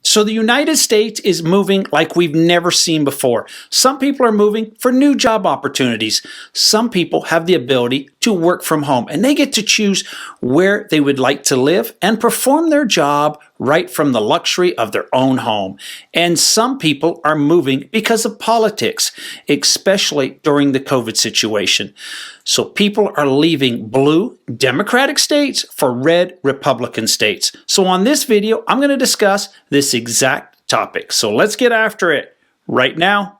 So the United States is moving like we've never seen before. Some people are moving for new job opportunities. Some people have the ability to work from home, and they get to choose where they would like to live and perform their job right from the luxury of their own home. And some people are moving because of politics, especially during the COVID situation. So people are leaving blue Democratic states for red Republican states. So on this video, I'm going to discuss this exact topic. So let's get after it right now.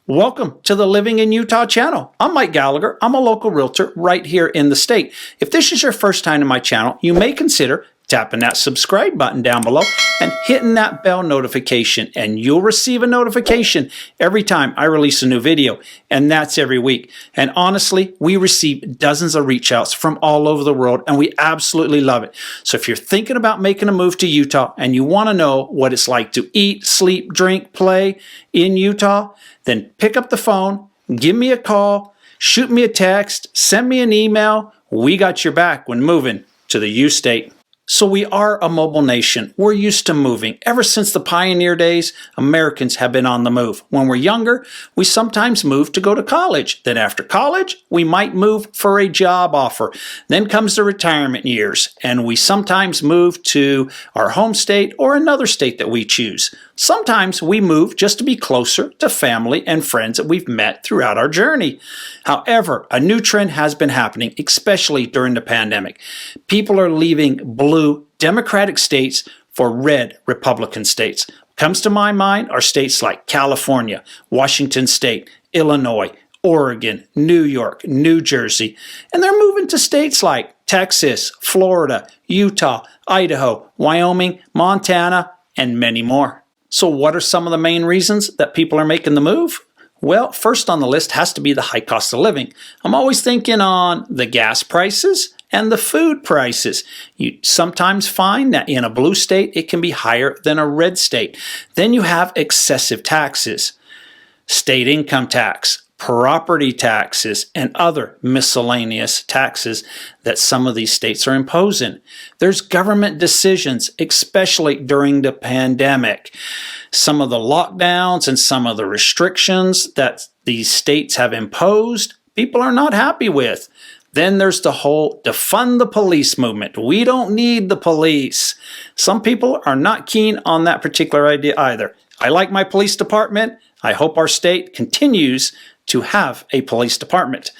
Welcome to the Living in Utah channel. I'm Mike Gallagher. I'm a local realtor right here in the state. If this is your first time to my channel, you may consider tapping that subscribe button down below and hitting that bell notification, and you'll receive a notification every time I release a new video, and that's every week. And honestly, we receive dozens of reach outs from all over the world, and we absolutely love it. So if you're thinking about making a move to Utah and you want to know what it's like to eat, sleep, drink, play in Utah, then pick up the phone, give me a call, shoot me a text, send me an email. We got your back when moving to the U state. So we are a mobile nation. We're used to moving. Ever since the pioneer days, Americans have been on the move. When we're younger, we sometimes move to go to college. Then after college, we might move for a job offer. Then comes the retirement years, and we sometimes move to our home state or another state that we choose. Sometimes we move just to be closer to family and friends that we've met throughout our journey. However, a new trend has been happening, especially during the pandemic. People are leaving blue Democratic states for red Republican states. Comes to my mind are states like California, Washington State, Illinois, Oregon, New York, New Jersey, and they're moving to states like Texas, Florida, Utah, Idaho, Wyoming, Montana, and many more. So what are some of the main reasons that people are making the move? Well, first on the list has to be the high cost of living. I'm always thinking on the gas prices and the food prices. You sometimes find that in a blue state, it can be higher than a red state. Then you have excessive taxes, state income tax, property taxes, and other miscellaneous taxes that some of these states are imposing. There's government decisions, especially during the pandemic. Some of the lockdowns and some of the restrictions that these states have imposed, people are not happy with. Then there's the whole defund the police movement. We don't need the police. Some people are not keen on that particular idea either. I like my police department. I hope our state continues to have a police department.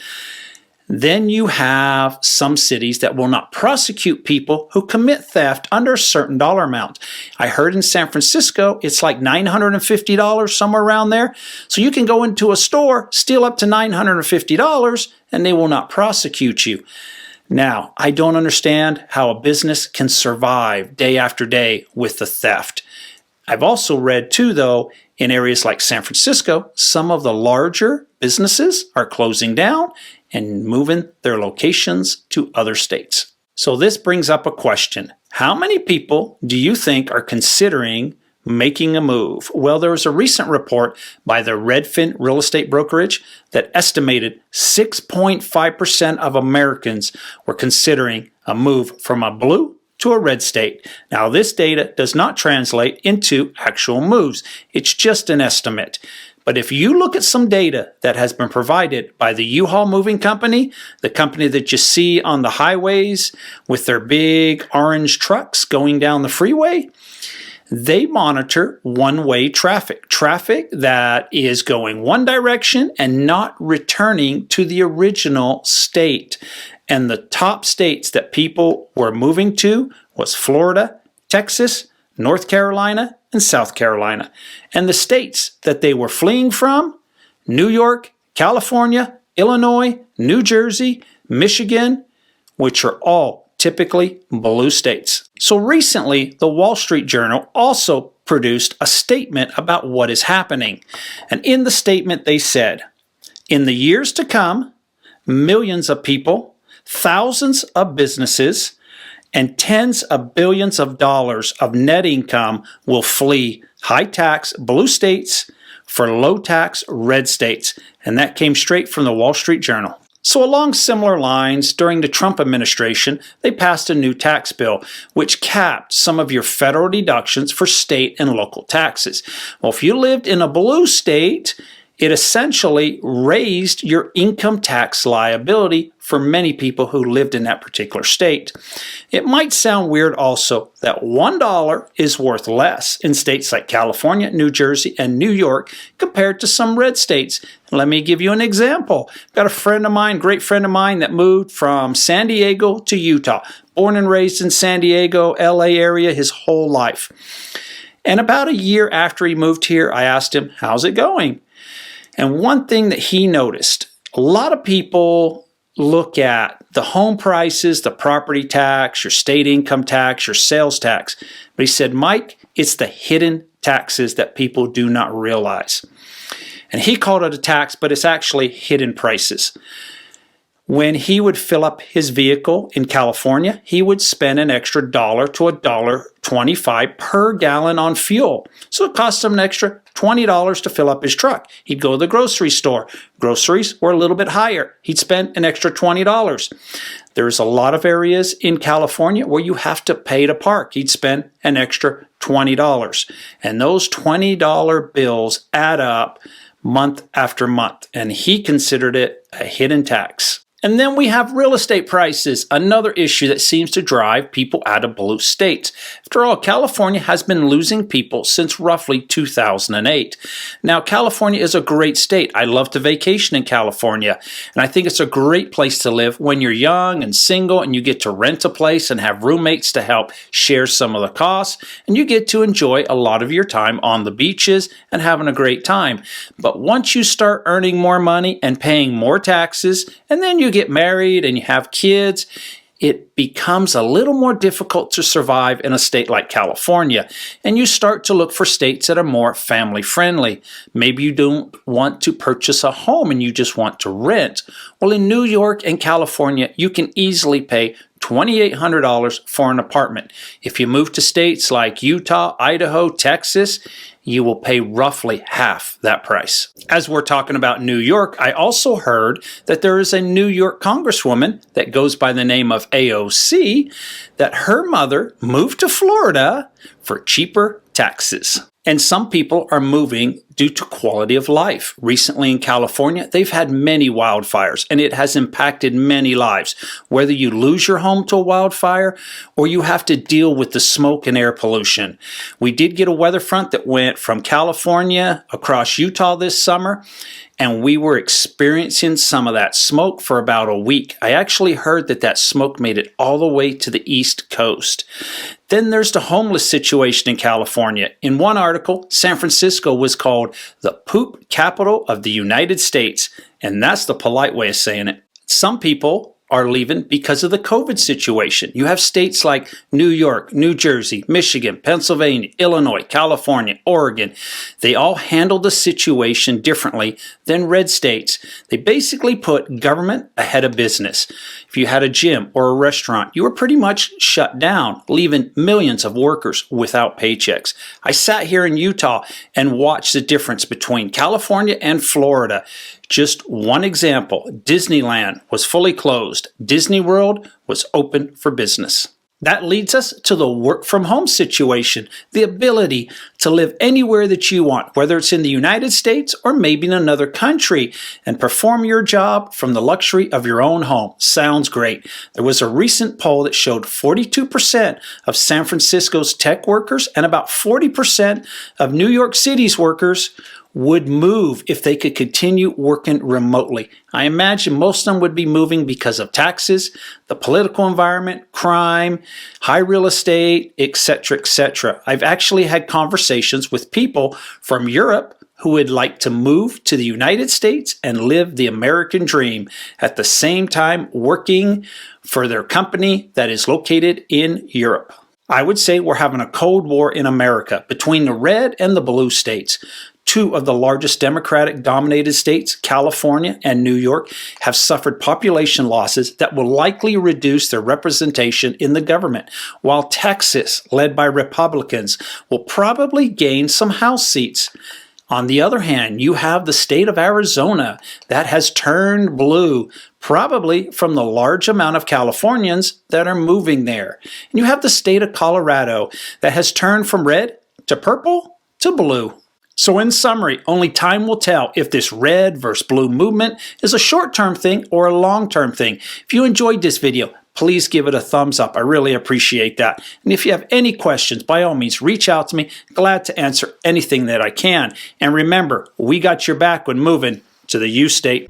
Then you have some cities that will not prosecute people who commit theft under a certain dollar amount. I heard in San Francisco, it's like $950, somewhere around there. So you can go into a store, steal up to $950, and they will not prosecute you. Now, I don't understand how a business can survive day after day with the theft. I've also read too, though, in areas like San Francisco, some of the larger businesses are closing down and moving their locations to other states. So this brings up a question. How many people do you think are considering making a move? Well, there was a recent report by the Redfin real estate brokerage that estimated 6.5% of Americans were considering a move from a blue to a red state. Now, this data does not translate into actual moves. It's just an estimate. But if you look at some data that has been provided by the U-Haul moving company, the company that you see on the highways with their big orange trucks going down the freeway, they monitor one-way traffic that is going one direction and not returning to the original state. And the top states that people were moving to was Florida, Texas, North Carolina, and South Carolina. And the states that they were fleeing from, New York, California, Illinois, New Jersey, Michigan, which are all typically blue states. So recently, the Wall Street Journal also produced a statement about what is happening. And in the statement, they said, in the years to come, millions of people, thousands of businesses, and tens of billions of dollars of net income will flee high-tax blue states for low-tax red states, and that came straight from the Wall Street Journal. So along similar lines, during the Trump administration, they passed a new tax bill which capped some of your federal deductions for state and local taxes. Well, if you lived in a blue state, it essentially raised your income tax liability for many people who lived in that particular state. It might sound weird also that $1 is worth less in states like California, New Jersey, and New York compared to some red states. Let me give you an example. I've got a friend of mine, great friend of mine, that moved from San Diego to Utah, born and raised in San Diego, LA area his whole life. And about a year after he moved here, I asked him, how's it going? And one thing that he noticed, a lot of people look at the home prices, the property tax, your state income tax, your sales tax. But he said, Mike, it's the hidden taxes that people do not realize. And he called it a tax, but it's actually hidden prices. When he would fill up his vehicle in California, he would spend an extra $1 to $1.25 per gallon on fuel. So it cost him an extra $20 to fill up his truck. He'd go to the grocery store. Groceries were a little bit higher. He'd spend an extra $20. There's a lot of areas in California where you have to pay to park. He'd spend an extra $20. And those $20 bills add up month after month. And he considered it a hidden tax. And then we have real estate prices, another issue that seems to drive people out of blue states. After all, California has been losing people since roughly 2008. Now, California is a great state. I love to vacation in California, and I think it's a great place to live when you're young and single and you get to rent a place and have roommates to help share some of the costs, and you get to enjoy a lot of your time on the beaches and having a great time. But once you start earning more money and paying more taxes, and then you get married and you have kids, it becomes a little more difficult to survive in a state like California. And you start to look for states that are more family friendly. Maybe you don't want to purchase a home and you just want to rent. Well, in New York and California, you can easily pay $2,800 for an apartment. If you move to states like Utah, Idaho, Texas, you will pay roughly half that price. As we're talking about New York, I also heard that there is a New York congresswoman that goes by the name of AOC, that her mother moved to Florida for cheaper taxes. And some people are moving due to quality of life. Recently in California, they've had many wildfires, and it has impacted many lives. Whether you lose your home to a wildfire or you have to deal with the smoke and air pollution. We did get a weather front that went from California across Utah this summer, and we were experiencing some of that smoke for about a week. I actually heard that that smoke made it all the way to the East Coast. Then there's the homeless situation in California. In one article, San Francisco was called the poop capital of the United States, and that's the polite way of saying it. Some people are leaving because of the COVID situation. You have states like New York, New Jersey, Michigan, Pennsylvania, Illinois, California, Oregon. They all handle the situation differently than red states. They basically put government ahead of business. If you had a gym or a restaurant, you were pretty much shut down, leaving millions of workers without paychecks. I sat here in Utah and watched the difference between California and Florida. Just one example, Disneyland was fully closed. Disney World was open for business. That leads us to the work from home situation, the ability to live anywhere that you want, whether it's in the United States or maybe in another country, and perform your job from the luxury of your own home. Sounds great. There was a recent poll that showed 42% of San Francisco's tech workers and about 40% of New York City's workers would move if they could continue working remotely. I imagine most of them would be moving because of taxes, the political environment, crime, high real estate, etc., etc. I've actually had conversations with people from Europe who would like to move to the United States and live the American dream, at the same time working for their company that is located in Europe. I would say we're having a cold war in America between the red and the blue states. Two of the largest Democratic-dominated states, California and New York, have suffered population losses that will likely reduce their representation in the government, while Texas, led by Republicans, will probably gain some House seats. On the other hand, you have the state of Arizona that has turned blue, probably from the large amount of Californians that are moving there. And you have the state of Colorado that has turned from red to purple to blue. So in summary, only time will tell if this red versus blue movement is a short-term thing or a long-term thing. If you enjoyed this video, please give it a thumbs up. I really appreciate that. And if you have any questions, by all means, reach out to me. Glad to answer anything that I can. And remember, we got your back when moving to the U state.